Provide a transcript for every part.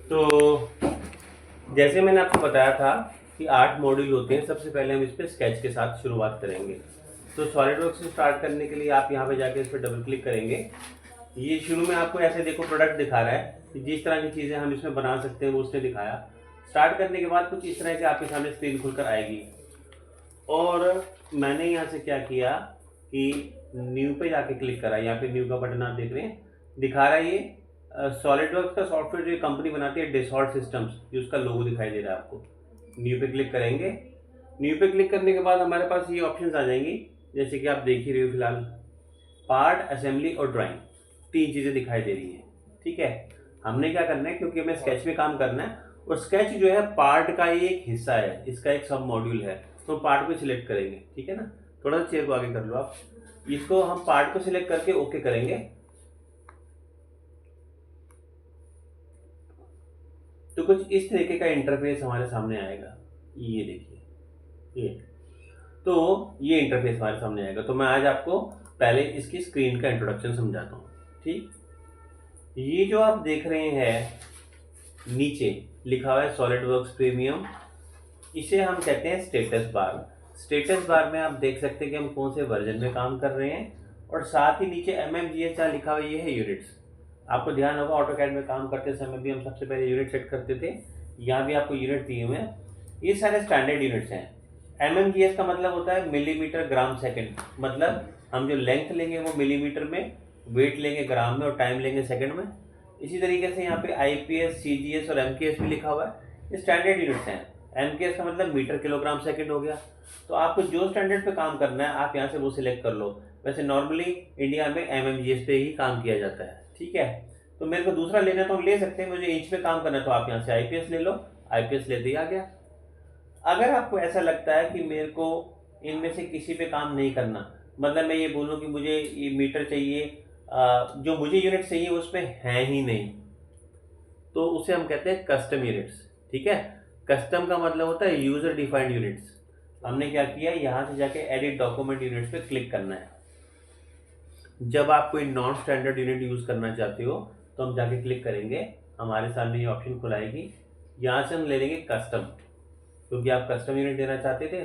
तो जैसे मैंने आपको बताया था कि 8 मॉड्यूल होते हैं। सबसे पहले हम इस पे स्केच के साथ शुरुआत करेंगे। तो सॉलिडवर्क्स से स्टार्ट करने के लिए आप यहाँ पे जाके इस पर डबल क्लिक करेंगे। ये शुरू में आपको ऐसे देखो प्रोडक्ट दिखा रहा है कि जिस तरह की चीज़ें हम इसमें बना सकते हैं वो उसने दिखाया। स्टार्ट करने के बाद कुछ इस तरह से आपके सामने स्क्रीन खुलकर आएगी और मैंने यहाँ से क्या किया कि न्यू पे जाके क्लिक करा। यहाँ पे न्यू का बटन आप देख रहे हैं, दिखा रहा है ये सॉलिडवर्क्स का सॉफ्टवेयर जो कंपनी बनाती है डेसॉल्ट सिस्टम्स, जो उसका लोगो दिखाई दे रहा है आपको। न्यू पे क्लिक करेंगे। न्यू पे क्लिक करने के बाद हमारे पास ये ऑप्शंस आ जाएंगी, जैसे कि आप देख ही रहे हो फिलहाल। पार्ट, असेंबली और ड्राइंग, 3 चीज़ें दिखाई दे रही हैं। ठीक है, हमने क्या करना है, क्योंकि हमें स्केच में काम करना है और स्केच जो है पार्ट का ही एक हिस्सा है, इसका एक सब मॉड्यूल है, तो पार्ट को सिलेक्ट करेंगे। ठीक है ना, थोड़ा सा चेयर को आगे कर लो आप। इसको हम पार्ट को सिलेक्ट करके ओके करेंगे। तो कुछ इस तरीके का इंटरफेस हमारे सामने आएगा। ये देखिए, ये तो ये इंटरफेस हमारे सामने आएगा। तो मैं आज आपको पहले इसकी स्क्रीन का इंट्रोडक्शन समझाता हूँ। ठीक, ये जो आप देख रहे हैं नीचे लिखा हुआ है सॉलिडवर्क्स प्रीमियम, इसे हम कहते हैं स्टेटस बार। स्टेटस बार में आप देख सकते हैं कि हम कौन से वर्जन में काम कर रहे हैं और साथ ही नीचे MMGS जहाँ लिखा हुआ है ये है यूनिट्स। आपको ध्यान होगा ऑटोकैड में काम करते समय भी हम सबसे पहले यूनिट सेट करते थे। यहाँ भी आपको यूनिट दिए हुए हैं, ये सारे स्टैंडर्ड यूनिट्स हैं। MMGS का मतलब होता है मिलीमीटर ग्राम सेकेंड, मतलब हम जो लेंथ लेंगे वो मिलीमीटर में, वेट लेंगे ग्राम में और टाइम लेंगे सेकेंड में। इसी तरीके से यहाँ पे IPS, CGS और MKS भी लिखा हुआ है, ये स्टैंडर्ड यूनिट्स हैं। MKS का मतलब मीटर किलोग्राम सेकंड हो गया। तो आपको जो स्टैंडर्ड पे काम करना है आप यहाँ से वो सिलेक्ट कर लो। वैसे नॉर्मली इंडिया में MMGS पे ही काम किया जाता है। ठीक है, तो मेरे को दूसरा लेना है तो हम ले सकते हैं। मुझे इंच पे काम करना है तो आप यहाँ से IPS ले लो, IPS लेते ही आ गया। अगर आपको ऐसा लगता है कि मेरे को इनमें से किसी पे काम नहीं करना, मतलब मैं ये बोलूँ कि मुझे ये मीटर चाहिए, जो मुझे यूनिट चाहिए उसमें है ही नहीं, तो उसे हम कहते हैं कस्टम यूनिट्स। ठीक है, कस्टम का मतलब होता है यूजर डिफाइंड यूनिट्स। हमने क्या किया, यहाँ से जाके एडिट डॉक्यूमेंट यूनिट्स पे क्लिक करना है। जब आप कोई नॉन स्टैंडर्ड यूनिट यूज़ करना चाहते हो तो हम जाके क्लिक करेंगे, हमारे सामने ये ऑप्शन खुलाएगी। यहाँ से हम ले लेंगे कस्टम, क्योंकि आप कस्टम यूनिट देना चाहते थे।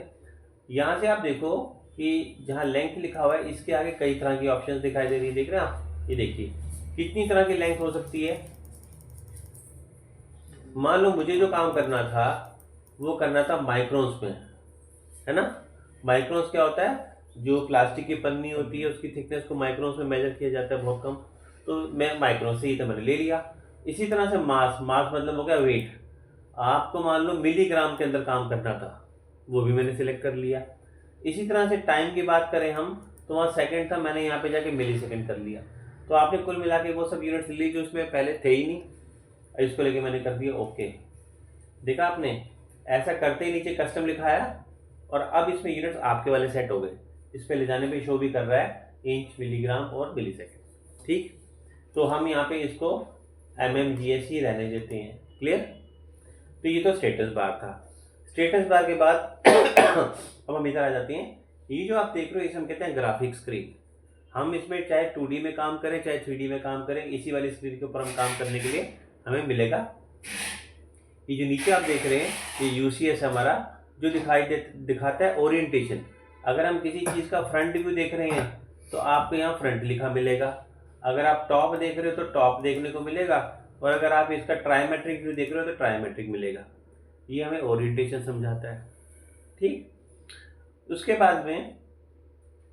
यहाँ से आप देखो कि जहाँ लेंथ लिखा हुआ है इसके आगे कई तरह की ऑप्शन दिखाई दे रही है। देख रहे हैं आप, ये देखिए कितनी तरह की लेंथ हो सकती है। मान लो मुझे जो काम करना था वो करना था माइक्रोन्स में, है ना। माइक्रोन्स क्या होता है, जो प्लास्टिक की पन्नी होती है उसकी थिकनेस को माइक्रोन्स में मेजर किया जाता है, बहुत कम। तो मैं माइक्रोन्स से ही तो मैंने ले लिया। इसी तरह से मास, मास मतलब हो गया वेट। आपको मान लो मिलीग्राम के अंदर काम करना था, वो भी मैंने सिलेक्ट कर लिया। इसी तरह से टाइम की बात करें हम, तो वहाँ सेकंड था, मैंने यहाँ पे जाके मिली सेकंड कर लिया। तो आपने कुल मिला के वो सब यूनिट्स ली जो उसमें पहले थे ही नहीं, इसको लेके मैंने कर दिया ओके। देखा आपने, ऐसा करते ही नीचे कस्टम लिखा है और अब इसमें यूनिट्स आपके वाले सेट हो गए। इस पे ले जाने पे शो भी कर रहा है इंच, मिलीग्राम और मिली सेकेंड। ठीक, तो हम यहाँ पे इसको MMGS ही रहने देते हैं। क्लियर। तो ये तो स्टेटस बार था। स्टेटस बार के बाद अब हम इधर आ जाते हैं। ये जो आप देख रहे हो इसे हम कहते हैं ग्राफिक स्क्रीन। हम इसमें चाहे 2D में काम करें चाहे 3D में काम करें, इसी वाली स्क्रीन के ऊपर हम काम करने के लिए हमें मिलेगा। ये जो नीचे आप देख रहे हैं ये UCS हमारा जो दिखाता है ओरिएंटेशन। अगर हम किसी चीज़ का फ्रंट व्यू देख रहे हैं तो आपको यहाँ फ्रंट लिखा मिलेगा। अगर आप टॉप देख रहे हो तो टॉप देखने को मिलेगा, और अगर आप इसका ट्राइमेट्रिक व्यू देख रहे हो तो ट्राइमेट्रिक मिलेगा। ये हमें ओरिएंटेशन समझाता है। ठीक, उसके बाद में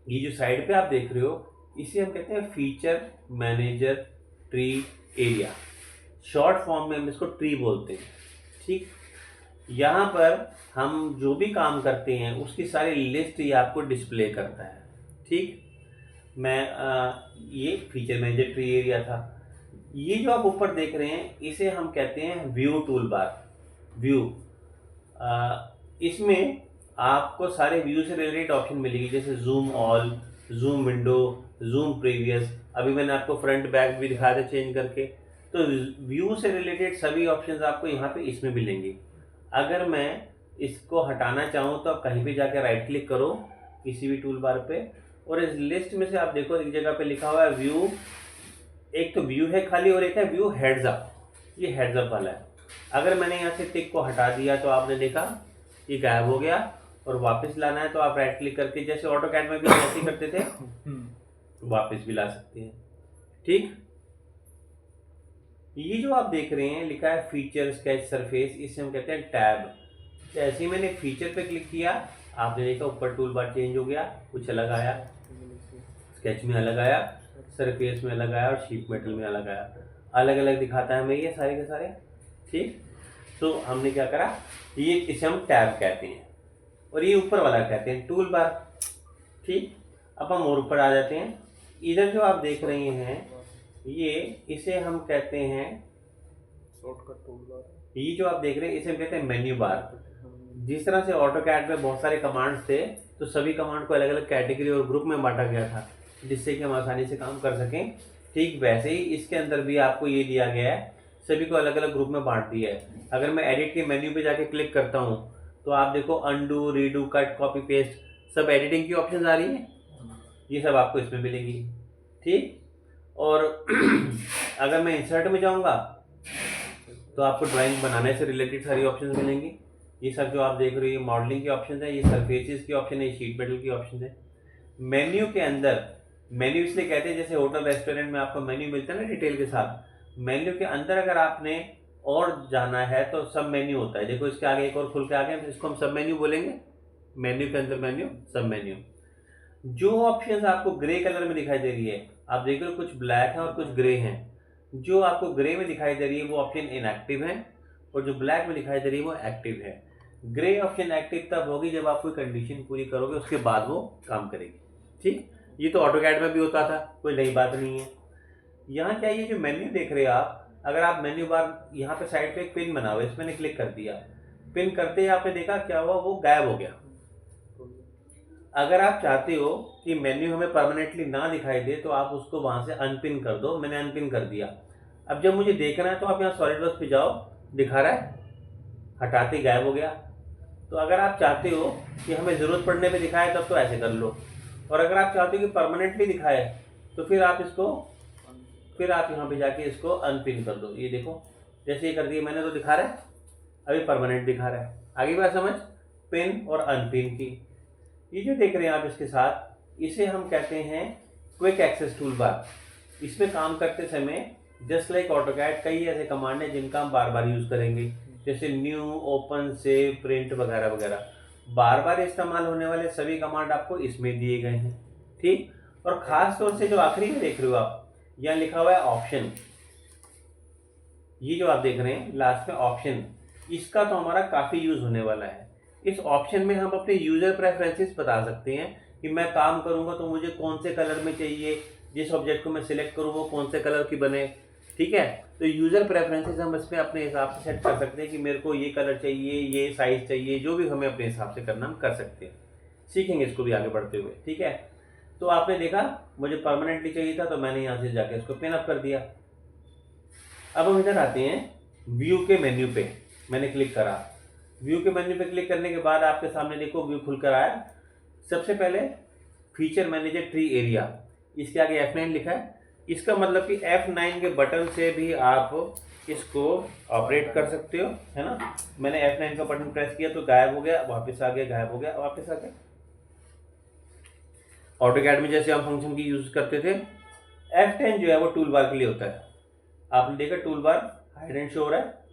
ये जो साइड पे आप देख रहे हो इसे हम कहते हैं feature manager tree area. Short form में हम इसको ट्री बोलते हैं। ठीक, यहाँ पर हम जो भी काम करते हैं उसकी सारी लिस्ट ये आपको डिस्प्ले करता है। ठीक, ये फीचर मैनेजर ट्री एरिया था। ये जो आप ऊपर देख रहे हैं इसे हम कहते हैं व्यू टूल बार। व्यू, इसमें आपको सारे व्यू से रिलेटेड ऑप्शन मिलेगी, जैसे zoom all, zoom window, zoom previous. अभी मैंने आपको फ्रंट बैक भी दिखाया था चेंज करके। तो व्यू से रिलेटेड सभी ऑप्शंस आपको यहाँ पे इसमें मिलेंगे। अगर मैं इसको हटाना चाहूँ तो आप कहीं भी जाकर राइट क्लिक करो किसी भी टूल बार पे, और इस लिस्ट में से आप देखो एक जगह पे लिखा हुआ है व्यू। एक तो व्यू है खाली और एक है व्यू हेड्स अप। ये हेड्स अप वाला है। अगर मैंने यहाँ से टिक को हटा दिया तो आपने देखा ये गायब हो गया, और वापस लाना है तो आप राइट क्लिक करके जैसे ऑटोकैड में भी ऐसे ही करते थे वापस भी ला सकते हैं। ठीक, ये जो आप देख रहे हैं लिखा है फीचर स्केच सरफेस, इसे हम कहते हैं टैब। जैसे ही मैंने फीचर पे क्लिक किया आपने देखा ऊपर टूल बार चेंज हो गया, कुछ अलग आया, स्केच में अलग आया, सरफेस में अलग आया और शीट मेटल में अलग आया, अलग अलग दिखाता है हमें ये सारे के सारे। ठीक, तो हमने क्या करा, ये इसे हम टैब कहते हैं और ये ऊपर वाला कहते हैं टूल बार। ठीक, अब हम और ऊपर आ जाते हैं। इधर जो आप देख रहे हैं ये इसे हम कहते हैं शॉर्टकट टूल बार। ये जो आप देख रहे हैं इसे हम कहते हैं मेन्यू बार। जिस तरह से ऑटोकैड में बहुत सारे कमांड्स थे तो सभी कमांड को अलग अलग कैटेगरी और ग्रुप में बांटा गया था जिससे कि हम आसानी से काम कर सकें। ठीक वैसे ही इसके अंदर भी आपको ये दिया गया है, सभी को अलग अलग ग्रुप में बांट दिया है। अगर मैं एडिट के मेन्यू पे जाके क्लिक करता हूँ तो आप देखो undo, redo, cut, copy, paste सब एडिटिंग की ऑप्शन आ रही है, ये सब आपको इसमें मिलेगी। ठीक, और अगर मैं इंसर्ट में जाऊँगा तो आपको ड्राइंग बनाने से रिलेटेड सारी ऑप्शन मिलेंगी। ये सब जो आप देख रहे हो ये मॉडलिंग की ऑप्शन है, ये सरफेसेस की ऑप्शन है, ये शीट मेटल की ऑप्शन है। मेन्यू के अंदर, मेन्यू इसलिए कहते हैं जैसे होटल रेस्टोरेंट में आपको मेन्यू मिलता है ना डिटेल के साथ, मेन्यू के अंदर अगर आपने और जाना है तो सब मेन्यू होता है। देखो इसके आगे एक और खुल के आ गया, इसको हम सब मेन्यू बोलेंगे। मेन्यू के अंदर मेन्यू, सब मेन्यू। जो ऑप्शन आपको ग्रे कलर में दिखाई दे रही है, आप देख रहे हो कुछ ब्लैक है और कुछ ग्रे हैं। जो आपको ग्रे में दिखाई दे रही है वो ऑप्शन इनएक्टिव है और जो ब्लैक में दिखाई दे रही है वो एक्टिव है। ग्रे ऑप्शन एक्टिव तब होगी जब आप कोई कंडीशन पूरी करोगे उसके बाद वो काम करेगी। ठीक, ये तो ऑटोकैड में भी होता था, कोई नई बात नहीं है। यहाँ क्या, ये जो मेन्यू देख रहे हो आप, अगर आप मेन्यू बार यहाँ पे साइड पे एक पिन बना हुआ है, इस मैंने क्लिक कर दिया, पिन करते ही आपने देखा क्या हुआ, वो गायब हो गया। अगर आप चाहते हो कि मेन्यू हमें परमानेंटली ना दिखाई दे तो आप उसको वहां से अनपिन कर दो, मैंने अनपिन कर दिया। अब जब मुझे देखना है तो आप यहाँ सॉलिडवर्क्स पे जाओ, दिखा रहा है, हटाते ही गायब हो गया। तो अगर आप चाहते हो कि हमें ज़रूरत पड़ने पे दिखाए तब तो ऐसे कर लो, और अगर आप चाहते हो कि परमानेंटली दिखाए तो फिर आप यहाँ पे जाके इसको अनपिन कर दो। ये देखो जैसे ये कर दिया मैंने तो दिखा रहा है, अभी परमानेंट दिखा रहा है। आगे बात समझ, पिन और अनपिन की। ये जो देख रहे हैं आप इसके साथ, इसे हम कहते हैं क्विक एक्सेस टूल बार। इसमें काम करते समय जस्ट लाइक ऑटोकैड कई ऐसे कमांड हैं जिनका हम बार बार यूज़ करेंगे, जैसे न्यू, ओपन, सेव, प्रिंट वगैरह वगैरह। बार बार इस्तेमाल होने वाले सभी कमांड आपको इसमें दिए गए हैं। ठीक, और ख़ास तौर से जो आखिरी में देख रहे हो आप, यहाँ लिखा हुआ है ऑप्शन। ये जो आप देख रहे हैं लास्ट में ऑप्शन, इसका तो हमारा काफ़ी यूज़ होने वाला है। इस ऑप्शन में हम अपने यूज़र प्रेफरेंसेस बता सकते हैं कि मैं काम करूँगा तो मुझे कौन से कलर में चाहिए, जिस ऑब्जेक्ट को मैं सिलेक्ट करूँ वो कौन से कलर की बने। ठीक है, तो यूज़र प्रेफरेंसेस हम इसमें अपने हिसाब से सेट कर सकते हैं कि मेरे को ये कलर चाहिए, ये साइज़ चाहिए, जो भी हमें अपने हिसाब से करना हम कर सकते हैं। सीखेंगे इसको भी आगे बढ़ते हुए। ठीक है, तो आपने देखा मुझे परमानेंटली चाहिए था तो मैंने यहाँ से जाके इसको पिन अप कर दिया। अब हम इधर आते हैं व्यू के मेन्यू पे, मैंने क्लिक करा। व्यू के मेन्यू पे क्लिक करने के बाद आपके सामने देखो व्यू खुलकर आया। सबसे पहले फीचर मैनेजर ट्री एरिया, इसके आगे F9 लिखा है। इसका मतलब कि F9 के बटन से भी आप इसको ऑपरेट कर सकते हो, है ना। मैंने F9 का बटन प्रेस किया तो गायब हो गया, वापस आ गया, गायब हो गया, वापस आ गया। ऑटोकैड में जैसे हम फंक्शन की यूज करते थे, F10 जो है वो टूल बार के लिए होता है। आपने देखा tool bar hide and show हो रहा है।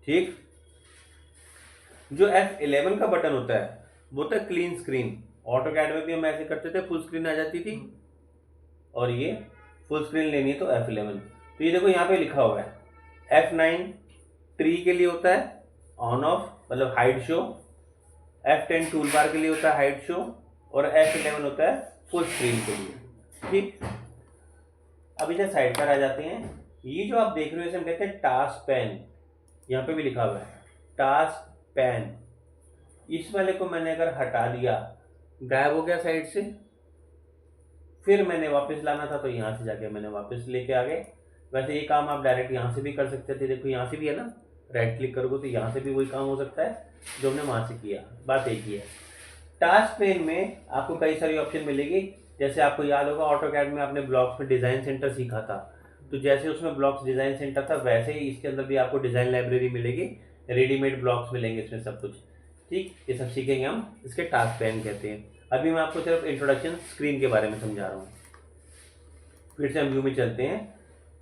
ठीक, जो F11 का बटन होता है वो होता है क्लीन स्क्रीन। ऑटोकैड में भी हम ऐसे करते थे, फुल स्क्रीन आ जाती थी, और ये फुल स्क्रीन लेनी है तो F11। तो ये देखो यहाँ पे लिखा हुआ है F9 ट्री के लिए होता है ऑन ऑफ, मतलब hide show. F10 tool bar के लिए होता है हाइड शो, और F11 होता है फुल स्क्रीन के लिए। ठीक, अब इधर साइड पर आ जाते हैं। ये जो आप देख रहे हो इसे हम कहते हैं टास्क पैन, यहाँ पे भी लिखा हुआ है टास्क पैन। इस वाले को मैंने अगर हटा दिया, गायब हो गया साइड से, फिर मैंने वापस लाना था तो यहाँ से जाके मैंने वापस लेके आ गए। वैसे ये काम आप डायरेक्ट यहाँ से भी कर सकते थे, देखो यहाँ से भी है ना, राइट क्लिक करोगे तो यहाँ से भी वही काम हो सकता है जो हमने वहाँ से किया, बात एक ही है। टास्क पेन में आपको कई सारी ऑप्शन मिलेगी, जैसे आपको याद होगा ऑटोकैड में आपने ब्लॉक्स में डिज़ाइन सेंटर सीखा था, तो जैसे उसमें ब्लॉक्स डिज़ाइन सेंटर था वैसे ही इसके अंदर भी आपको डिज़ाइन लाइब्रेरी मिलेगी, रेडीमेड ब्लॉक्स मिलेंगे इसमें सब कुछ। ठीक, ये सब सीखेंगे हम, इसके टास्क पैन कहते हैं। अभी मैं आपको सिर्फ इंट्रोडक्शन स्क्रीन के बारे में समझा रहा हूँ। फिर से हम व्यू में चलते हैं।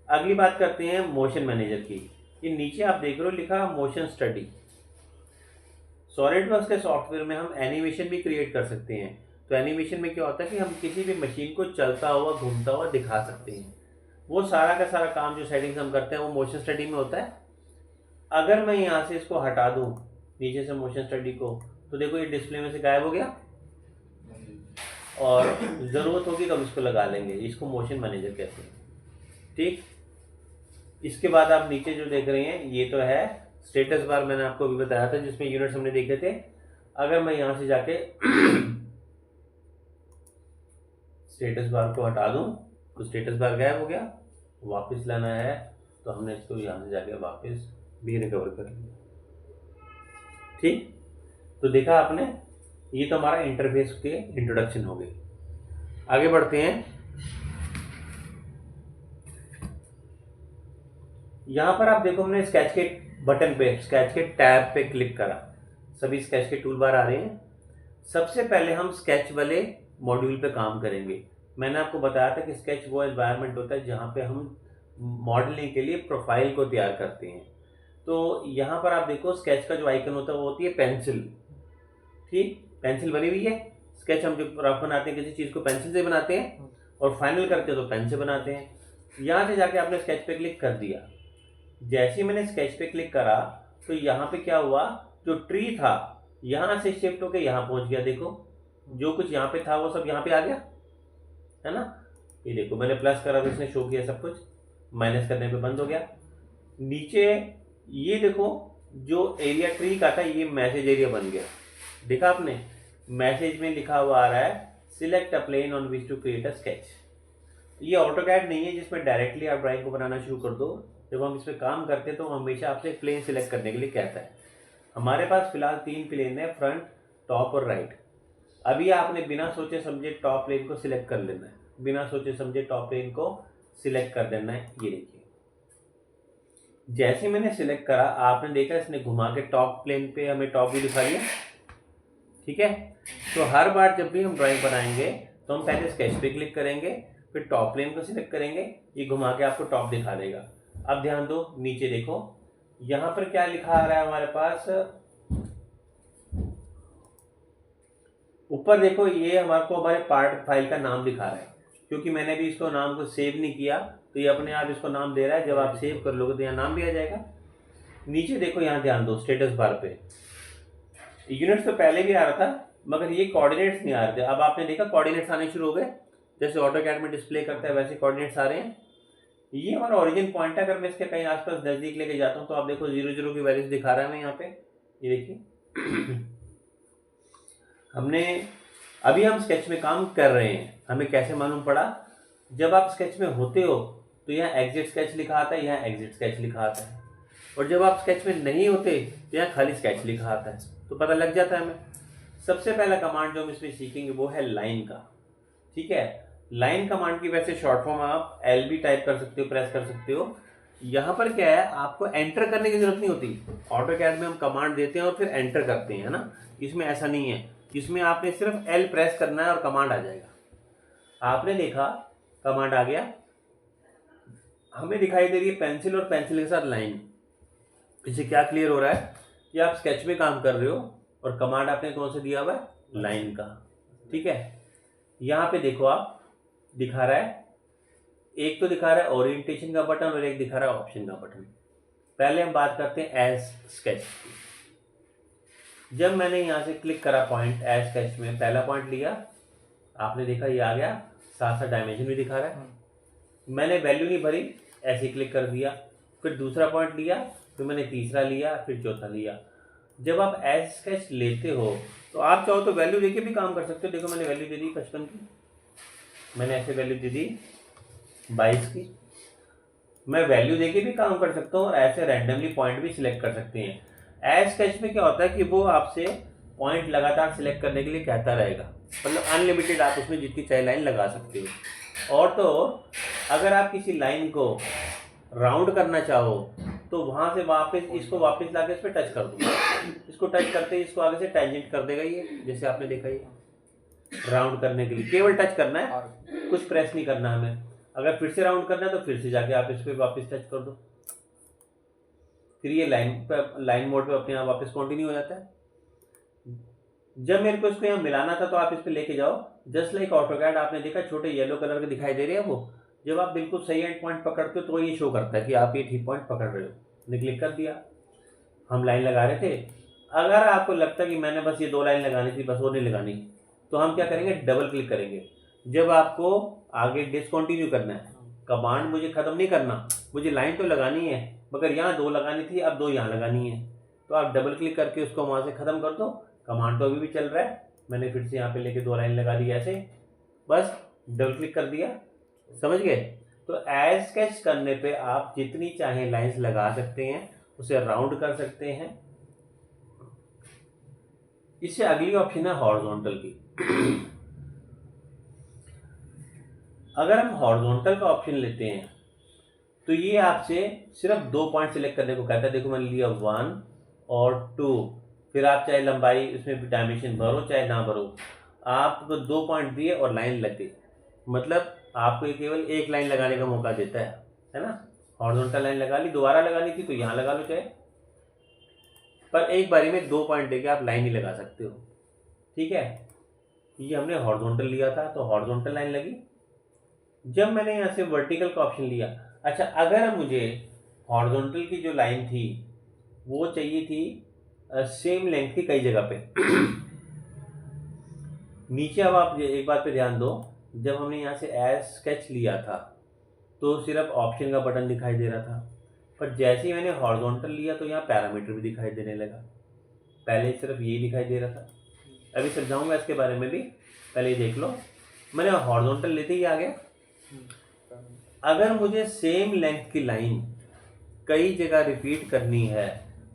अगली बात करते हैं मोशन मैनेजर की। ये नीचे आप देख रहे हो लिखा मोशन स्टडी। सॉलिडवर्क्स के सॉफ्टवेयर में हम एनिमेशन भी क्रिएट कर सकते हैं। तो एनिमेशन में क्या होता है कि हम किसी भी मशीन को चलता हुआ घूमता हुआ दिखा सकते हैं। वो सारा का सारा काम जो सेटिंग्स हम करते हैं वो मोशन स्टडी में होता है। अगर मैं यहाँ से इसको हटा दूँ नीचे से मोशन स्टडी को, तो देखो ये डिस्प्ले में से गायब हो गया, और ज़रूरत होगी तो हम इसको लगा लेंगे। इसको मोशन मैनेजर कहते हैं। ठीक, इसके बाद आप नीचे जो देख रहे हैं ये तो है स्टेटस बार, मैंने आपको अभी बताया था जिसमें यूनिट्स हमने देखे थे। अगर मैं यहाँ से जाके स्टेटस बार को हटा दूं तो स्टेटस बार गायब हो गया। वापस लाना है तो हमने इसको यहाँ से जाके वापस भी रिकवर कर लिया। ठीक, तो देखा आपने, ये तो हमारा इंटरफेस के इंट्रोडक्शन हो गई। आगे बढ़ते हैं। यहाँ पर आप देखो हमने स्केच के बटन पे, स्केच के टैब पे क्लिक करा, सभी स्केच के टूल बार आ रहे हैं। सबसे पहले हम स्केच वाले मॉड्यूल पे काम करेंगे। मैंने आपको बताया था कि स्केच वो एनवायरनमेंट होता है जहाँ पे हम मॉडलिंग के लिए प्रोफाइल को तैयार करते हैं। तो यहाँ पर आप देखो स्केच का जो आइकन होता है वो होती है पेंसिल। ठीक, पेंसिल बनी हुई है। स्केच हम जो रफ बनाते हैं किसी चीज़ को पेंसिल से बनाते हैं, और फाइनल करते हैं तो पेन से बनाते हैं। यहाँ से जाके आपने स्केच पे क्लिक कर दिया। जैसे ही मैंने स्केच पे क्लिक करा तो यहाँ पे क्या हुआ, जो ट्री था यहाँ से शिफ्ट होकर यहाँ पहुँच गया। देखो जो कुछ यहाँ पे था वो सब यहाँ पे आ गया, है ना। ये देखो मैंने प्लस करा तो इसने शो किया सब कुछ, माइनस करने पे बंद हो गया। नीचे ये देखो जो एरिया ट्री का था ये मैसेज एरिया बन गया। देखा आपने, मैसेज में लिखा हुआ आ रहा है select a plane on which to create a sketch. ये ऑटोकैड नहीं है जिसमें डायरेक्टली आप ड्राइंग को बनाना शुरू कर दो। जब हम इस पर काम करते हैं तो हमेशा आपसे प्लेन सिलेक्ट करने के लिए कहता है। हमारे पास फिलहाल 3 प्लेन है, फ्रंट, टॉप और राइट। अभी आपने बिना सोचे समझे टॉप प्लेन को सिलेक्ट कर लेना है, बिना सोचे समझे टॉप प्लेन को सिलेक्ट कर देना है। ये देखिए जैसे मैंने सिलेक्ट करा आपने देखा इसने घुमा के टॉप प्लेन पे हमें टॉप भी दिखा दिया। ठीक है, तो हर बार जब भी हम ड्राइंग बनाएंगे तो हम पहले स्केच पे क्लिक करेंगे, फिर टॉप प्लेन को सिलेक्ट करेंगे, ये घुमा के आपको टॉप दिखा देगा। अब ध्यान दो नीचे देखो यहाँ पर क्या लिखा आ रहा है हमारे पास, ऊपर देखो ये हमारे पार्ट फाइल का नाम दिखा रहा है। क्योंकि मैंने भी इसको नाम को सेव नहीं किया तो ये अपने आप इसको नाम दे रहा है। जब आप सेव कर लोगे तो यहाँ नाम भी आ जाएगा। नीचे देखो यहाँ ध्यान दो स्टेटस बार पे यूनिट्स तो पहले भी आ रहा था मगर ये कोऑर्डिनेट्स नहीं आ रहे थे। अब आपने देखा कोऑर्डिनेट्स आने शुरू हो गए, जैसे ऑटोकैड में डिस्प्ले करता है वैसे कोऑर्डिनेट्स आ रहे हैं। ये हमारा ओरिजिन पॉइंट है। अगर मैं इसके कहीं आसपास नज़दीक लेके जाता हूँ तो आप देखो 0 की वैल्यूज दिखा रहा है मैं यहाँ पे। ये देखिए हमने अभी हम स्केच में काम कर रहे हैं। हमें कैसे मालूम पड़ा, जब आप स्केच में होते हो तो यहाँ एग्जिट स्केच लिखा आता है, यहाँ एग्जिट स्केच लिखा आता है, और जब आप स्केच में नहीं होते तो यहाँ खाली स्केच लिखा आता है, तो पता लग जाता है हमें। सबसे पहला कमांड जो हम इसमें सीखेंगे वो है लाइन का। ठीक है, लाइन कमांड की वैसे शॉर्ट फॉर्म आप LB टाइप कर सकते हो, प्रेस कर सकते हो। यहाँ पर क्या है, आपको एंटर करने की जरूरत नहीं होती। ऑटोकैड में हम कमांड देते हैं और फिर एंटर करते हैं, है ना। इसमें ऐसा नहीं है, इसमें आपने सिर्फ L प्रेस करना है और कमांड आ जाएगा। आपने देखा कमांड आ गया, हमें दिखाई दे रही है पेंसिल और पेंसिल के साथ लाइन। इससे क्या क्लियर हो रहा है कि आप स्केच में काम कर रहे हो और कमांड आपने कौन सा दिया हुआ है, लाइन का। ठीक है, यहाँ पे देखो आप दिखा रहा है, एक तो दिखा रहा है ओरिएंटेशन का बटन और एक दिखा रहा है ऑप्शन का बटन। पहले हम बात करते हैं एज स्केच की। जब मैंने यहाँ से क्लिक करा पॉइंट एज स्केच में, पहला पॉइंट लिया, आपने देखा ये आ गया, साथ साथ डायमेंशन भी दिखा रहा है। मैंने वैल्यू नहीं भरी, ऐसे क्लिक कर दिया, फिर दूसरा पॉइंट लिया, फिर मैंने तीसरा लिया, फिर चौथा लिया। जब आप एज स्केच लेते हो तो आप चाहो तो वैल्यू देके भी काम कर सकते हो। देखो मैंने वैल्यू दे दी 55 की, मैंने ऐसे वैल्यू दे दी 22 की। मैं वैल्यू देके भी काम कर सकता हूँ और ऐसे रैंडमली पॉइंट भी सिलेक्ट कर सकते हैं। एज स्केच में क्या होता है कि वो आपसे पॉइंट लगातार सिलेक्ट करने के लिए कहता रहेगा, मतलब अनलिमिटेड आप उसमें जितनी चाहे लाइन लगा सकते हो। और तो अगर आप किसी लाइन को राउंड करना चाहो तो वहां से वापस इसको वापस लाके इस पर टच कर दो। इसको टच करते ही इसको आगे से टेंजेंट कर देगा ये, जैसे आपने देखा ये। राउंड करने के लिए केवल टच करना है, कुछ प्रेस नहीं करना हमें। अगर फिर से राउंड करना है तो फिर से जाके आप इस पर वापस टच कर दो, फिर ये लाइन मोड पे अपने आप वापस कंटिन्यू हो जाता है। जब मेरे को इसको यहाँ मिलाना था तो आप इस पे लेके जाओ, जस्ट लाइक ऑटोकैड। आपने देखा छोटे येलो कलर के दिखाई दे रहे हैं वो, जब आप बिल्कुल सही एंड पॉइंट पकड़ते हो तो ये शो करता है कि आप ये ठीक पॉइंट पकड़ रहे हो। मैंने क्लिक कर दिया, हम लाइन लगा रहे थे। अगर आपको लगता है कि मैंने बस ये 2 लाइन लगानी थी, बस और नहीं लगानी, तो हम क्या करेंगे, डबल क्लिक करेंगे। जब आपको आगे डिसकंटिन्यू करना है, कमांड मुझे ख़त्म नहीं करना, मुझे लाइन तो लगानी है, मगर यहाँ 2 लगानी थी, अब 2 यहाँ लगानी है, तो आप डबल क्लिक करके उसको वहाँ से ख़त्म कर दो। कमांड तो अभी भी चल रहा है, मैंने फिर से यहाँ पे लेके 2 लाइन लगा दी ऐसे, बस डबल क्लिक कर दिया। समझ गए? तो एज स्केच करने पे आप जितनी चाहे लाइंस लगा सकते हैं, उसे राउंड कर सकते हैं। इससे अगली ऑप्शन है हॉरिजॉन्टल की। अगर हम हॉरिजॉन्टल का ऑप्शन लेते हैं तो ये आपसे सिर्फ 2 पॉइंट सिलेक्ट करने को कहता है। देखो मैंने लिया 1 और 2, फिर आप चाहे लंबाई उसमें डायमेंशन भरो चाहे ना भरो, आपको 2 पॉइंट दिए और लाइन लग गई। मतलब आपको ये केवल एक लाइन लगाने का मौका देता है ना। हॉरिजॉन्टल लाइन लगा ली, दोबारा लगानी थी तो यहाँ लगा लो चाहे, पर एक बारी में 2 पॉइंट देके आप लाइन ही लगा सकते हो। ठीक है, ये हमने हॉरिजॉन्टल लिया था तो हॉरिजॉन्टल लाइन लगी। जब मैंने यहाँ से वर्टिकल का ऑप्शन लिया, अच्छा अगर मुझे हॉरिजॉन्टल की जो लाइन थी वो चाहिए थी सेम लेंथ की कई जगह पे नीचे। अब आप एक बात पे ध्यान दो, जब हमने यहाँ से एज स्केच लिया था तो सिर्फ ऑप्शन का बटन दिखाई दे रहा था, पर जैसे ही मैंने हॉरिजॉन्टल लिया तो यहाँ पैरामीटर भी दिखाई देने लगा। पहले सिर्फ ये दिखाई दे रहा था, अभी समझाऊंगा इसके बारे में भी, पहले ये देख लो। मैंने हॉरिजॉन्टल लेते ही आ गया। अगर मुझे सेम लेंथ की लाइन कई जगह रिपीट करनी है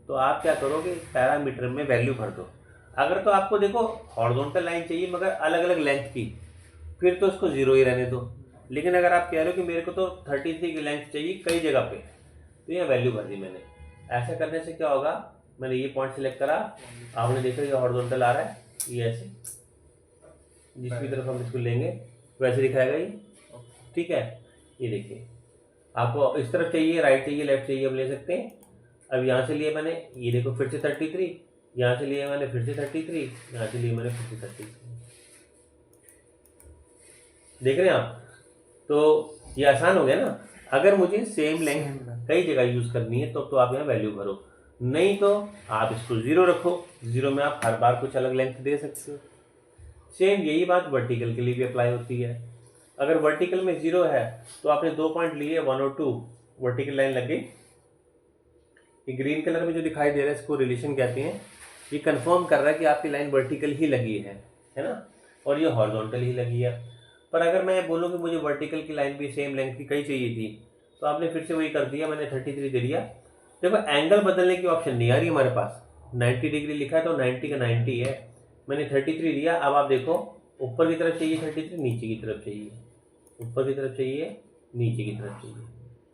तो आप क्या करोगे, पैरामीटर में वैल्यू भर दो। अगर तो आपको देखो हॉरिजॉन्टल लाइन चाहिए मगर अलग अलग लेंथ की, फिर तो उसको 0 ही रहने दो। लेकिन अगर आप कह रहे हो कि मेरे को तो 33 की लेंथ चाहिए कई जगह पे, तो ये वैल्यू भर दी मैंने। ऐसा करने से क्या होगा, मैंने ये पॉइंट सिलेक्ट करा, आपने देखा ये हॉरिजॉन्टल आ रहा है, ये ऐसे जिसकी तरफ हम इसको लेंगे वैसे दिखाएगा ये। ठीक है, ये देखिए आपको इस तरफ चाहिए, राइट चाहिए, लेफ्ट चाहिए, हम ले सकते हैं। अब यहाँ से लिए मैंने, ये देखो फिर से 33, यहाँ से लिए मैंने फिर से 33, यहाँ से लिए मैंने फिर से 33। देख रहे हैं आप? तो ये आसान हो गया ना। अगर मुझे सेम लेंथ कई जगह यूज करनी है तो आप यहाँ वैल्यू भरो, नहीं तो आप इसको 0 रखो। 0 में आप हर बार कुछ अलग लेंथ दे सकते हो। सेम यही बात वर्टिकल के लिए भी अप्लाई होती है। अगर वर्टिकल में 0 है तो आपने 2 पॉइंट लिए, 1 और 2, वर्टिकल लाइन लग गई। ये ग्रीन कलर में जो दिखाई दे रहा है इसको रिलेशन कहते हैं। ये कंफर्म कर रहा है कि आपकी लाइन वर्टिकल ही लगी है ना, और ये हॉरिजॉन्टल ही लगी है। पर अगर मैं बोलूँ कि मुझे वर्टिकल की लाइन भी सेम लेंथ की कई चाहिए थी, तो आपने फिर से वही कर दिया, मैंने 33 दे दिया। देखो एंगल बदलने की ऑप्शन नहीं आ रही हमारे पास, 90 डिग्री लिखा है तो 90 का 90 है, मैंने 33 दिया। अब आप देखो ऊपर की तरफ चाहिए 33, नीचे की तरफ चाहिए, ऊपर की तरफ चाहिए, नीचे की तरफ चाहिए।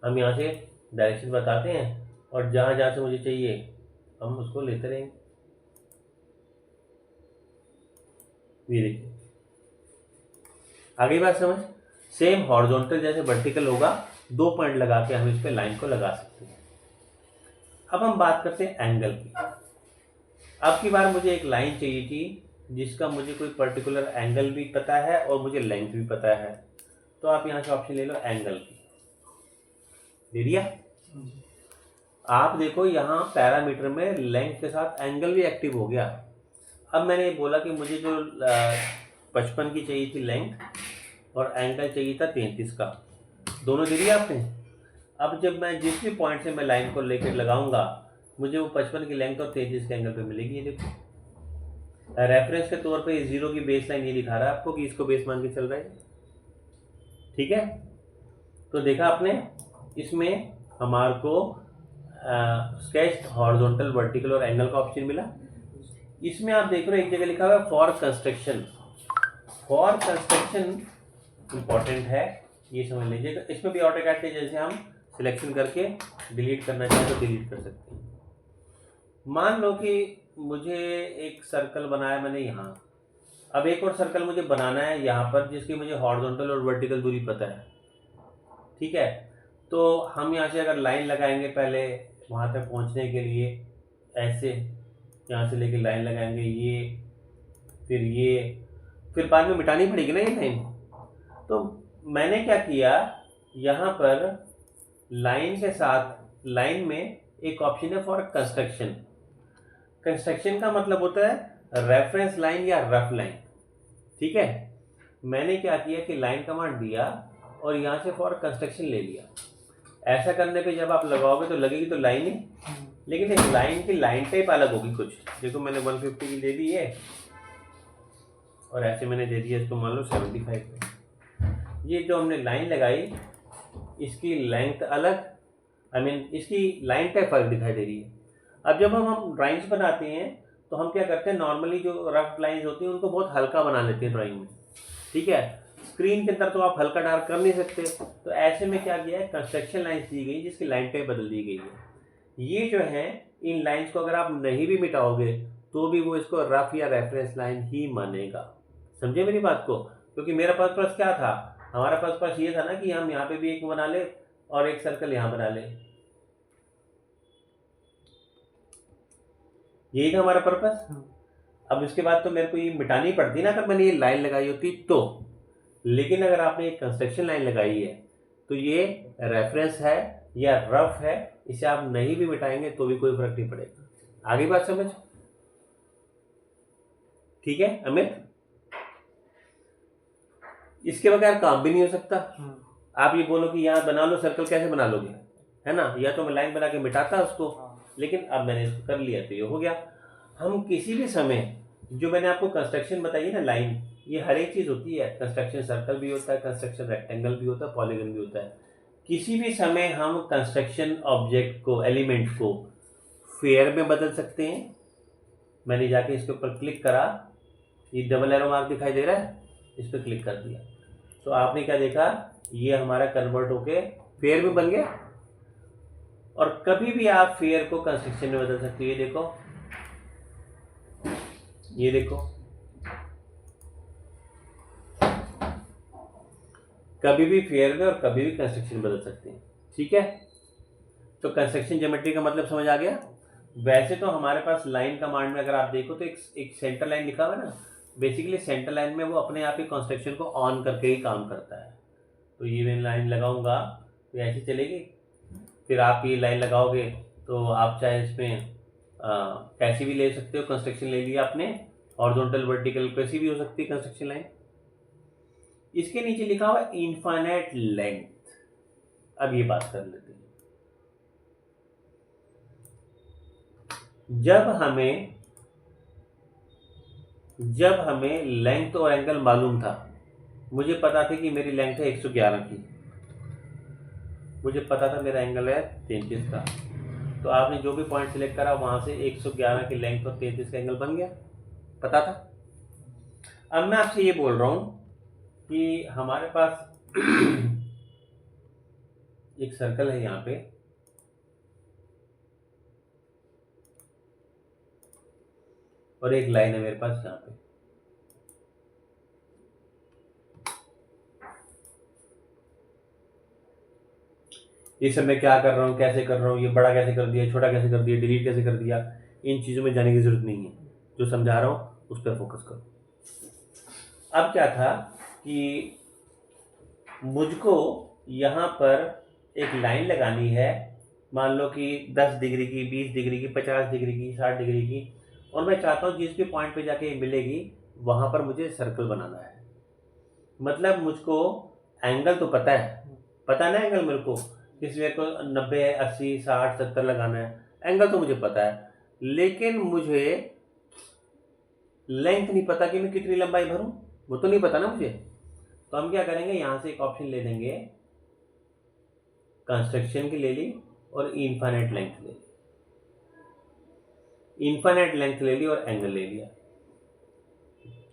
हम यहाँ से डायरेक्शन बताते हैं और जहाँ जहाँ से मुझे चाहिए हम उसको लेते रहेंगे। ये देखिए आगे बात समझ। सेम हॉरिजॉन्टल जैसे वर्टिकल होगा, 2 पॉइंट लगा के हम इस पे लाइन को लगा सकते हैं। अब हम बात करते हैं एंगल की। अब की बार मुझे एक लाइन चाहिए थी जिसका मुझे कोई पर्टिकुलर एंगल भी पता है और मुझे लेंथ भी पता है, तो आप यहाँ से ऑप्शन ले लो एंगल की, दे दिया। आप देखो यहाँ पैरामीटर में लेंथ के साथ एंगल भी एक्टिव हो गया। अब मैंने बोला कि मुझे जो 55 की चाहिए थी लेंथ और एंगल चाहिए था 33 का, दोनों दे दिया आपने। अब जब मैं जिस भी पॉइंट से मैं लाइन को लेकर लगाऊंगा, मुझे वो 55 की लेंथ और 33 के एंगल पे मिलेगी। ये देखो रेफरेंस के तौर पे 0 की बेस लाइन ये दिखा रहा है आपको कि इसको बेस मान के चल रहा है। ठीक है, तो देखा आपने, इसमें हमारे को स्केच हॉरिजॉन्टल, वर्टिकल और एंगल का ऑप्शन मिला। इसमें आप देख रहे हो एक जगह लिखा हुआ है for construction. For construction important है ये समझ लीजिएगा। इसमें भी ऑटोकैड के जैसे हम सिलेक्शन करके डिलीट करना चाहें तो डिलीट कर सकते हैं। मान लो कि मुझे एक सर्कल बनाया मैंने यहाँ, अब एक और सर्कल मुझे बनाना है यहाँ पर जिसकी मुझे हॉरिजॉन्टल और वर्टिकल दूरी पता है, ठीक है। तो हम यहाँ से अगर लाइन लगाएंगे पहले वहाँ तक पहुँचने के लिए, ऐसे यहाँ से लेके लाइन लगाएंगे, ये फिर बाद में मिटानी पड़ेगी ना ये लाइन। तो मैंने क्या किया, यहाँ पर लाइन के साथ लाइन में एक ऑप्शन है फॉर कंस्ट्रक्शन। कंस्ट्रक्शन का मतलब होता है रेफरेंस लाइन या रफ लाइन, ठीक है। मैंने क्या किया कि लाइन कमांड दिया और यहाँ से फॉर कंस्ट्रक्शन ले लिया। ऐसा करने पे जब आप लगाओगे तो लगेगी तो लाइन ही, लेकिन इस लाइन की लाइन टाइप अलग होगी कुछ। देखो मैंने 150 की दे दी है और ऐसे मैंने दे दिया इसको मान लो 75। ये जो हमने लाइन लगाई इसकी लेंथ अलग, इसकी लाइन टाइप अलग दिखाई दे रही है। अब जब हम ड्राइंग्स बनाते हैं तो हम क्या करते हैं, नॉर्मली जो रफ लाइंस होती हैं उनको बहुत हल्का बना लेते हैं ड्राइंग में, ठीक है। स्क्रीन के अंदर तो आप हल्का डार्क कर नहीं सकते, तो ऐसे में क्या किया है, कंस्ट्रक्शन लाइंस दी गई जिसकी लाइन टाइप बदल दी गई है। ये जो है इन लाइंस को अगर आप नहीं भी मिटाओगे तो भी वो इसको रफ या रेफरेंस लाइन ही मानेगा। समझे मेरी बात को? क्योंकि मेरा पास क्या था, हमारा पास ये था ना कि हम यहाँ पे भी एक बना ले और एक सर्कल यहाँ बना ले, यही था हमारा पर्पस। अब इसके बाद तो मेरे को ये मिटानी पड़ती ना अगर मैंने ये लाइन लगाई होती तो, लेकिन अगर आपने एक कंस्ट्रक्शन लाइन लगाई है तो ये रेफरेंस है या रफ है, इसे आप नहीं भी मिटाएंगे तो भी कोई फर्क नहीं पड़ेगा। आगे बात समझ? ठीक है अमित, इसके बगैर काम भी नहीं हो सकता। आप ये बोलो कि यहाँ बना लो सर्कल, कैसे बना लोगे, है ना? या तो मैं लाइन बना के मिटाता उसको, लेकिन अब मैंने इसको कर लिया तो ये हो गया। हम किसी भी समय, जो मैंने आपको कंस्ट्रक्शन बताई है ना लाइन, ये हर एक चीज़ होती है। कंस्ट्रक्शन सर्कल भी होता है, कंस्ट्रक्शन रेक्टेंगल भी होता है, पॉलीगन भी होता है। किसी भी समय हम कंस्ट्रक्शन ऑब्जेक्ट को, एलिमेंट को फेयर में बदल सकते हैं। मैंने जाके इसके ऊपर क्लिक करा, ये डबल एरो मार्क दिखाई दे रहा है, इस पर क्लिक कर दिया तो आपने क्या देखा, ये हमारा कन्वर्ट होके फेयर में बन गया। और कभी भी आप फेयर को कंस्ट्रक्शन में बदल सकते हो। ये देखो कभी भी फेयर में और कभी भी कंस्ट्रक्शन बदल सकते हैं, ठीक है। तो कंस्ट्रक्शन ज्योमेट्री का मतलब समझ आ गया। वैसे तो हमारे पास लाइन कमांड में अगर आप देखो तो एक सेंटर लाइन लिखा हुआ है ना, बेसिकली सेंटर लाइन में वो अपने आप ही कंस्ट्रक्शन को ऑन करके ही काम करता है। तो ये मैं लाइन लगाऊंगा तो ऐसी चलेगी, फिर आप ये लाइन लगाओगे तो आप चाहे इसमें कैसी भी ले सकते हो। कंस्ट्रक्शन ले लिया आपने, हॉरिजॉन्टल वर्टिकल कैसी भी हो सकती है कंस्ट्रक्शन लाइन। इसके नीचे लिखा हुआ इनफाइनाइट लेंथ। अब ये बात कर लेते हैं। जब हमें लेंथ और एंगल मालूम था, मुझे पता था कि मेरी लेंथ है 111 की, मुझे पता था मेरा एंगल है 33 का, तो आपने जो भी पॉइंट सिलेक्ट करा वहां से 111 की लेंथ और 33 का एंगल बन गया, पता था। अब मैं आपसे ये बोल रहा हूं कि हमारे पास एक सर्कल है यहाँ पे, और एक लाइन है मेरे पास यहाँ पे। ये सब मैं क्या कर रहा हूँ, कैसे कर रहा हूँ, ये बड़ा कैसे कर दिया, छोटा कैसे कर दिया, डिलीट कैसे कर दिया, इन चीज़ों में जाने की जरूरत नहीं है। जो समझा रहा हूँ उस पर फोकस करो। अब क्या था कि मुझको यहाँ पर एक लाइन लगानी है, मान लो कि 10 डिग्री की, 20 डिग्री की, 50 डिग्री की, 60 डिग्री की, और मैं चाहता हूँ जिस भी पॉइंट पे जाके मिलेगी वहाँ पर मुझे सर्कल बनाना है। मतलब मुझको एंगल तो पता है ना एंगल मेरे को, किस मेरे को 90, 80, 60, 70 लगाना है, एंगल तो मुझे पता है, लेकिन मुझे लेंथ नहीं पता कि मैं कितनी लंबाई भरूं, वो तो नहीं पता ना मुझे। तो हम क्या करेंगे, यहाँ से एक ऑप्शन ले लेंगे, कंस्ट्रक्शन की ले ली और इनफाइनाइट लेंथ ले ली। इनफाइनाइट लेंथ ले ली और एंगल ले लिया,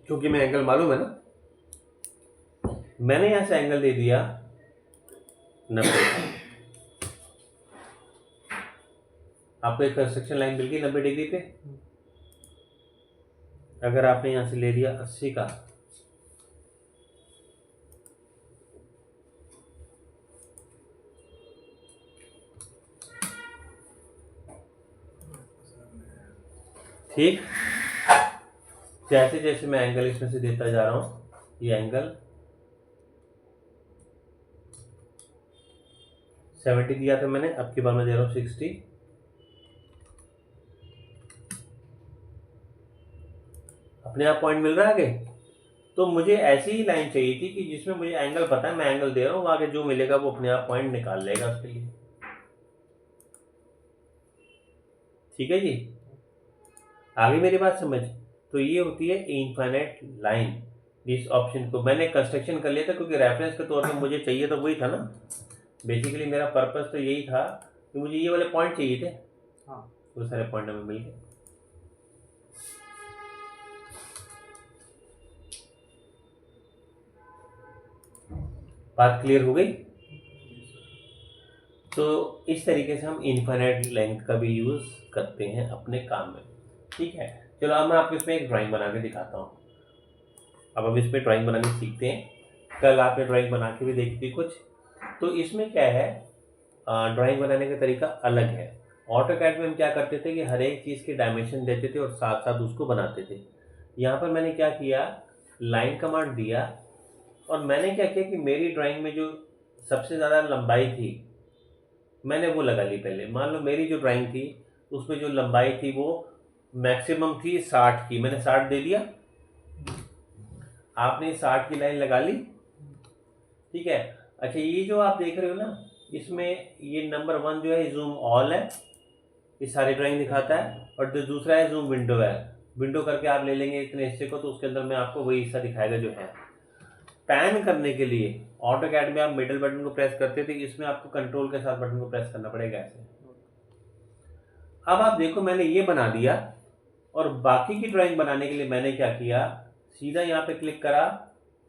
क्योंकि मैं एंगल मालूम है ना। मैंने यहाँ से एंगल दे दिया 90। आपको एक कंस्ट्रक्शन लाइन मिल गई 90 डिग्री पे। अगर आपने यहाँ से ले लिया 80 का, ठीक, जैसे जैसे मैं एंगल इसमें से देता जा रहा हूँ, ये एंगल 70 दिया था मैंने, अब की बार मैं दे रहा हूँ 60। अपने आप पॉइंट मिल रहा है आगे। तो मुझे ऐसी ही लाइन चाहिए थी कि जिसमें मुझे एंगल पता है, मैं एंगल दे रहा हूँ, आगे जो मिलेगा वो अपने आप पॉइंट निकाल लेगा उसके लिए। ठीक है जी, आगे मेरी बात समझ। तो ये होती है इनफाइनाइट लाइन। इस ऑप्शन को मैंने कंस्ट्रक्शन कर लिया था क्योंकि रेफरेंस के तौर पे मुझे चाहिए तो वही था ना। बेसिकली मेरा पर्पस तो यही था कि मुझे ये वाले पॉइंट चाहिए थे। हाँ, वो सारे पॉइंट हमें मिल गए। बात क्लियर हो गई। तो इस तरीके से हम इनफाइनाइट लेंथ का भी यूज़ करते हैं अपने काम में। ठीक है, चलो अब मैं आपको इसमें एक ड्राइंग बना के दिखाता हूँ। अब हम इसमें ड्राइंग बनानी सीखते हैं। कल आपने ड्राइंग बना के भी देखी थी कुछ। तो इसमें क्या है, ड्राइंग बनाने का तरीका अलग है। ऑटोकैड में हम क्या करते थे कि हर एक चीज़ के डायमेंशन देते थे और साथ साथ उसको बनाते थे। यहाँ पर मैंने क्या किया, लाइन कमांड दिया और मैंने क्या किया कि मेरी ड्राइंग में जो सबसे ज़्यादा लंबाई थी मैंने वो लगा ली पहले। मान लो मेरी जो ड्राइंग थी उसमें जो लंबाई थी वो मैक्सिमम थी 60 की, मैंने 60 दे दिया। आपने 60 की लाइन लगा ली। ठीक है, अच्छा ये जो आप देख रहे हो ना, इसमें ये नंबर 1 जो है जूम ऑल है, ये सारी ड्राइंग दिखाता है। और जो दूसरा है जूम विंडो है। विंडो करके आप ले लेंगे इतने हिस्से को तो उसके अंदर में आपको वही हिस्सा दिखाएगा जो है। पैन करने के लिए ऑटोकैड में आप मिडल बटन को प्रेस करते थे, इसमें आपको कंट्रोल के साथ बटन को प्रेस करना पड़ेगा ऐसे। अब आप देखो मैंने ये बना दिया और बाकी की ड्राइंग बनाने के लिए मैंने क्या किया, सीधा यहाँ पे क्लिक करा,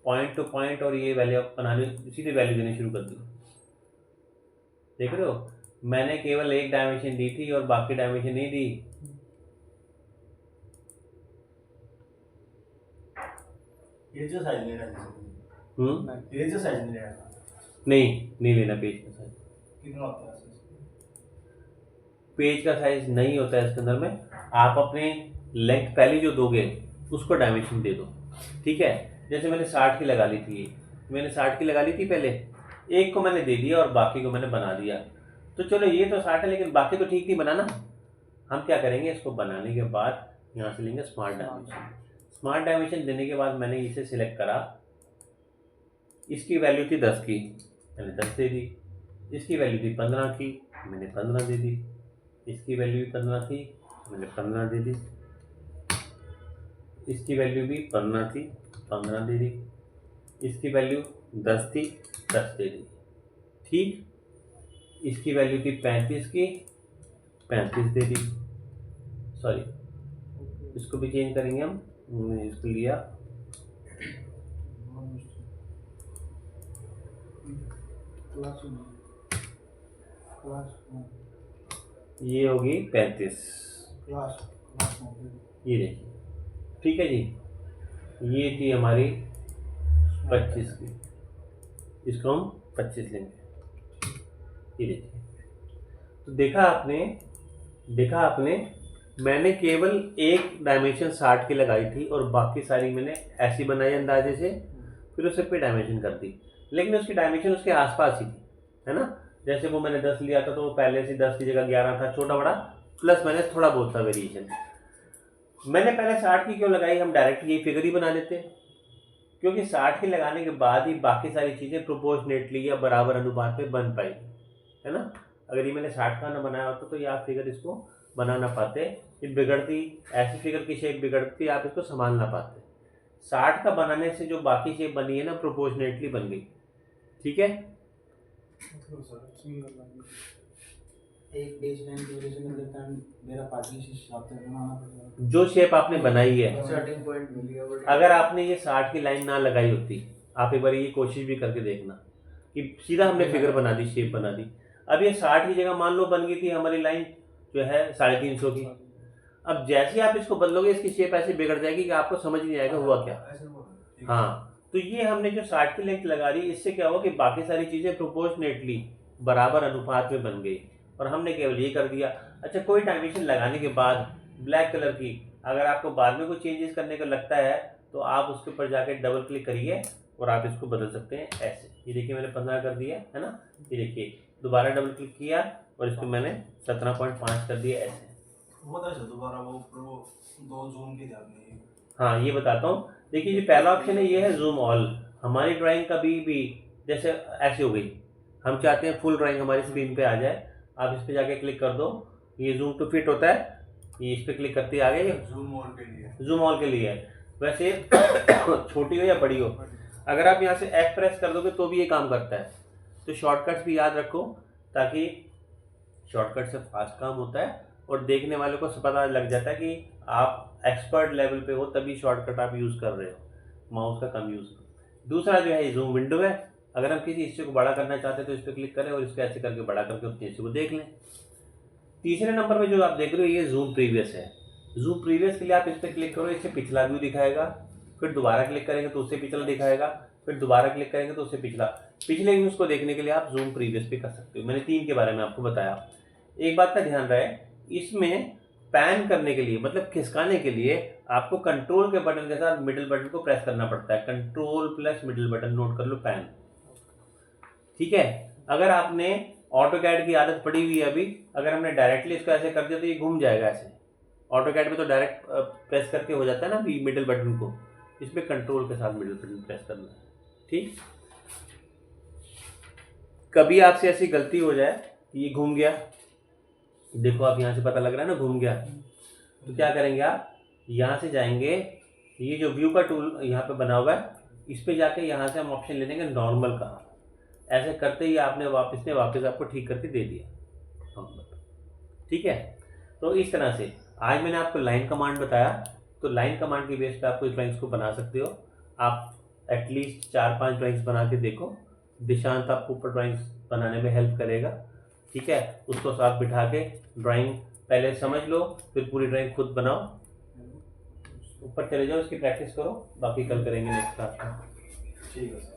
पॉइंट टू पॉइंट, और ये वैल्यू बनाने सीधे वैल्यू देनी शुरू कर दी। देख रहे हो, मैंने केवल एक डायमेंशन दी थी और बाकी डायमेंशन नहीं दी। ये जो साइज लेना है, ये जो साइज लेना है, नहीं लेना पेज का साइज। कितना होता है? पेज का साइज नहीं होता है इसके अंदर में। आप अपने लेंथ पहले जो दोगे उसको डायमेंशन दे दो। ठीक है, जैसे मैंने 60 की लगा ली थी, मैंने 60 की लगा ली थी पहले, एक को मैंने दे दिया और बाकी को मैंने बना दिया। तो चलो ये तो 60 है लेकिन बाकी तो ठीक नहीं बनाना। हम क्या करेंगे, इसको बनाने के बाद यहाँ से लेंगे स्मार्ट डायमेंशन। स्मार्ट डायमेंशन देने के बाद मैंने इसे सिलेक्ट करा, इसकी वैल्यू थी 10 की, मैंने 10 दे दी। इसकी वैल्यू थी 15 की, मैंने 15 दे दी। इसकी वैल्यू भी 15 थी, मैंने 15 दे दी। इसकी वैल्यू भी 15 थी, 15 दे दी। इसकी वैल्यू 10 थी, 10 दे दी। ठीक, इसकी वैल्यू थी 35 की, 35 दे दी। सॉरी, इसको भी चेंज करेंगे हम। इसको लिया, ये होगी 35। ये देखिए, ठीक है जी, ये थी हमारी 25 की, इसको हम 25 लेंगे। ये देखिए, तो देखा आपने मैंने केवल एक डायमेंशन 60 की लगाई थी और बाकी सारी मैंने ऐसी बनाई अंदाजे से, फिर उसे पे डायमेंशन कर दी। लेकिन उसकी डायमेंशन उसके आसपास ही थी, है ना। जैसे वो मैंने 10 लिया था तो वो पहले से 10 की जगह 11 था, छोटा बड़ा, प्लस मैंने थोड़ा बहुत था वेरिएशन। मैंने पहले 60 की क्यों लगाई, हम डायरेक्ट ये फिगर ही बना देते, क्योंकि 60 की लगाने के बाद ही बाकी सारी चीज़ें प्रोपोर्शनेटली या बराबर अनुपात में बन पाई, है ना। अगर ये मैंने 60 का ना बनाया होता तो ये आप फिगर इसको बना ना पाते, ये बिगड़ती, ऐसी फिगर की शेप बिगड़ती, आप इसको संभाल ना पाते। 60 का बनाने से जो बाकी शेप बनी है ना, प्रोपोर्शनेटली बन गई। ठीक है, एक बेसलाइन की वजह से मेरा पार्टी बनाना पड़ेगा। जो शेप आपने बनाई है, स्टार्टिंग पॉइंट मिल गया, अगर आपने ये 60 की लाइन ना लगाई होती, आप एक बार ये कोशिश भी करके देखना कि सीधा हमने फिगर बना दी, शेप बना दी। अब ये 60 की जगह मान लो बन गई थी हमारी लाइन जो है 350 की। अब जैसे ही आप इसको बदलोगे इसकी शेप ऐसे बिगड़ जाएगी कि आपको समझ नहीं आएगा हुआ क्या। हाँ, तो ये हमने जो 60 की लेंथ लगा दी, इससे क्या हुआ कि बाकी सारी चीज़ें प्रोपोर्शनेटली बराबर अनुपात में बन गई और हमने केवल ये कर दिया। अच्छा, कोई डायमेंशन लगाने के बाद ब्लैक कलर की अगर आपको बाद में कोई चेंजेस करने का लगता है तो आप उसके ऊपर जाके डबल क्लिक करिए और आप इसको बदल सकते हैं ऐसे। ये देखिए मैंने 15 कर दिया है ना, ये देखिए दोबारा डबल क्लिक किया और इसको मैंने 17.5 कर दिया ऐसे। दोबारा वो दो जूम के ध्यान नहीं। हाँ, ये बताता हूँ। देखिए जो पहला ऑप्शन है ये है जूम ऑल। हमारी ड्राइंग कभी भी जैसे ऐसी हो गई, हम चाहते हैं फुल ड्राइंग हमारी स्क्रीन पे आ जाए, आप इस पे जाके क्लिक कर दो, ये जूम टू फिट होता है, ये इस पे क्लिक करते ही आ गया। जूम ऑल के लिए, जूम ऑल के लिए है। वैसे छोटी हो या बड़ी हो, अगर आप यहाँ से F प्रेस कर दोगे तो भी ये काम करता है। तो शॉर्टकट्स भी याद रखो ताकि शॉर्टकट से फास्ट काम होता है और देखने वालों को पता लग जाता है कि आप एक्सपर्ट लेवल पे हो तभी शॉर्टकट आप यूज़ कर रहे हो, माउस का कम यूज़। दूसरा जो है ये जूम विंडो है। अगर हम किसी हिस्से को बड़ा करना चाहते हैं तो इस पर क्लिक करें और इसको ऐसे करके बड़ा करके उस हिस्से को देख लें। तीसरे नंबर पे जो आप देख रहे हो ये जूम प्रीवियस है। जूम प्रीवियस के लिए आप इस पर क्लिक करो, इससे पिछला व्यू दिखाएगा, फिर दोबारा क्लिक करेंगे तो उससे पिछला दिखाएगा, फिर दोबारा क्लिक करेंगे तो उससे पिछला। पिछले व्यूज़ को देखने के लिए आप जूम प्रीवियस भी कर सकते हो। मैंने 3 के बारे में आपको बताया। एक बात का ध्यान रहे, इसमें पैन करने के लिए मतलब खिसकाने के लिए आपको कंट्रोल के बटन के साथ मिडिल बटन को प्रेस करना पड़ता है। Control plus middle button, note कर लो पैन, ठीक है। अगर आपने ऑटोकैड की आदत पड़ी हुई है अभी, अगर हमने डायरेक्टली इसको ऐसे कर दिया तो ये घूम जाएगा ऐसे। ऑटोकैड में तो डायरेक्ट प्रेस करके हो जाता है ना मिडिल बटन को, इसमें कंट्रोल के साथ मिडिल बटन प्रेस करना है, ठीक। कभी आपसे ऐसी गलती हो जाए कि ये घूम गया, देखो आप यहाँ से पता लग रहा है ना घूम गया, तो क्या करेंगे आप यहाँ से जाएंगे, ये जो व्यू का टूल यहाँ पे बना हुआ है इस पे जाके यहाँ से हम ऑप्शन ले लेंगे नॉर्मल का। ऐसे करते ही आपने वापस आपको ठीक करके दे दिया, ठीक है। तो इस तरह से आज मैंने आपको लाइन कमांड बताया, तो लाइन कमांड की बेस पे आप इस ड्राइंग्स को बना सकते हो। आप एटलीस्ट 4-5 ड्राइंग्स बना के देखो, दिशांत आपको ऊपर ड्राइंग्स बनाने में हेल्प करेगा, ठीक है। उसको साथ बिठा के ड्राइंग पहले समझ लो, फिर पूरी ड्राइंग खुद बनाओ, ऊपर चले जाओ, इसकी प्रैक्टिस करो, बाकी कल करेंगे नेक्स्ट क्लास में, ठीक है सर।